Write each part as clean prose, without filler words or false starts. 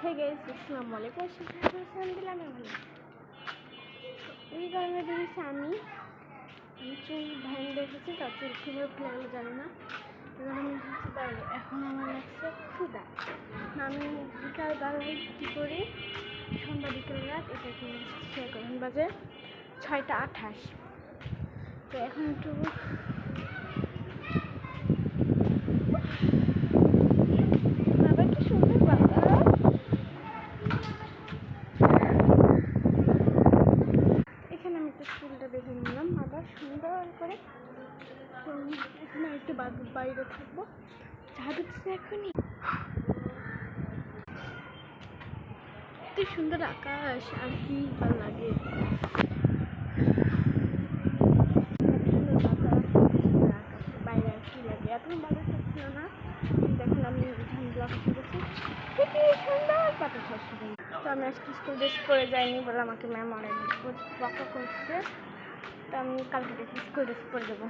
Hey guys, আসসালামু আলাইকুম। দিলাম এই কারণে দেখেছি আমি চুল ভ্যান দেখেছি, তার চুল কীভাবে ফেলে জানি না। এবার আমি দেখছি বাইরে, এখন আমার লাগছে ক্ষুদা। আমি বিকালবেলায় কী করি, সন্ধ্যা বিকেল রাত এটা কি শেয়ার করেন, বাজে 6টা 28। তো এখন একটু আবার কি সুন্দর বাতাস। এখানে আমি একটু চুলটা বেঁধে নিলাম আবার সুন্দর করে। তো এখানে একটু বাইরে থাকবো, চা দিচ্ছে এখনই। এত সুন্দর আকাশ, আর কি ভালো লাগে। বাইরে আর কি লাগে, এখন বাতাস হচ্ছিল না, দেখুন আমি ঠান্ডা আকাশে গেছি, কি সুন্দর বাতাস আসছে। তো আমি আজকে স্কুল ড্রেস করে যাইনি বলে আমাকে ম্যাম অনেক বকা করছে। তো আমি কালকে দেখি স্কুল ড্রেস করে দেবো।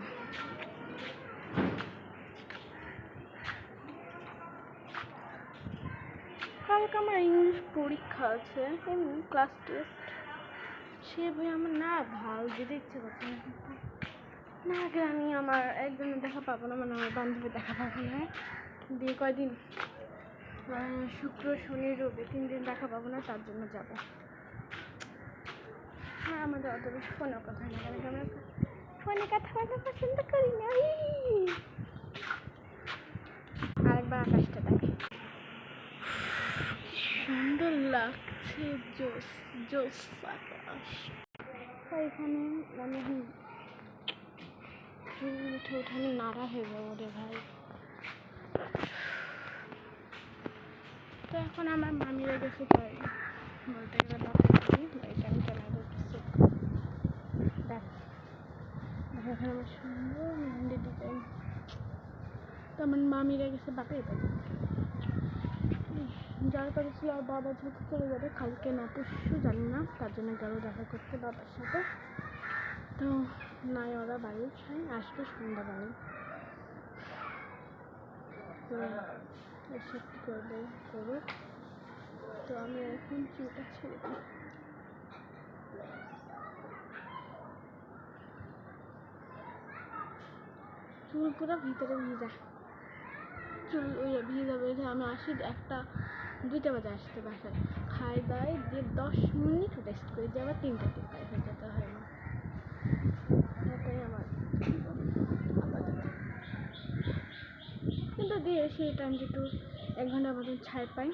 কালকে আমার ইংলিশ পরীক্ষা আছে, এমনি ক্লাস টেস্ট। সে ভাই আমার না ভালো যেতে ইচ্ছে করছে না। আগে আমি আমার একজনের দেখা পাবো না, মানে আমার বান্ধবীর দেখা পাবো না। দিয়ে কয়দিন শুক্র শনি রবি 3 দিন দেখা পাবো না, তার জন্য যাব। হ্যাঁ, আমাদের অত বেশি ফোনেও কথা হয় না, কারণ আমরা ফোনে কথা বলতে পছন্দ করি না। আরেকবার আকাশটা দেখে সুন্দর লাগছে, জোস জোস আকাশ। এখানে আমি উঠে আমি নাড়া হয়ে যাবো রে ভাই। তো এখন আমার মামিরা গেছে তাই বলতে গেলে বাড়িতে আমি কেনা করতেছি। দেখ এখানে আমার সুন্দর মেহেন্দি ডিজাইন। তো আমার মামিরা গেছে বাপের বাড়ি, যার বাড়ি ছিল আর বাবা যেহেতু চলে যাবে কালকে না পরশু জানি না, তার জন্য গেল দেখা করতে বাবার সাথে। তো নাই ওরা বাড়ি আসবে সন্ধ্যাবেলায়। তো এসে কী করবে করুক। তো আমি এখন চুলটা ছেড়ে দিই। চুল পুরো ভিতরে ভিজা, চুল ভিজা বেঁধে আমি আসি 1টা 2টা বাজে আসতে বাসায়, খাই দায় দিয়ে 10 মিনিট রেস্ট করে দিয়ে আবার 3টা হয়ে যেতে হয় না। এটাই আমার কিন্তু দিয়ে সেই টাইমটা একটু 1 ঘন্টার মতন ছাড় পাই।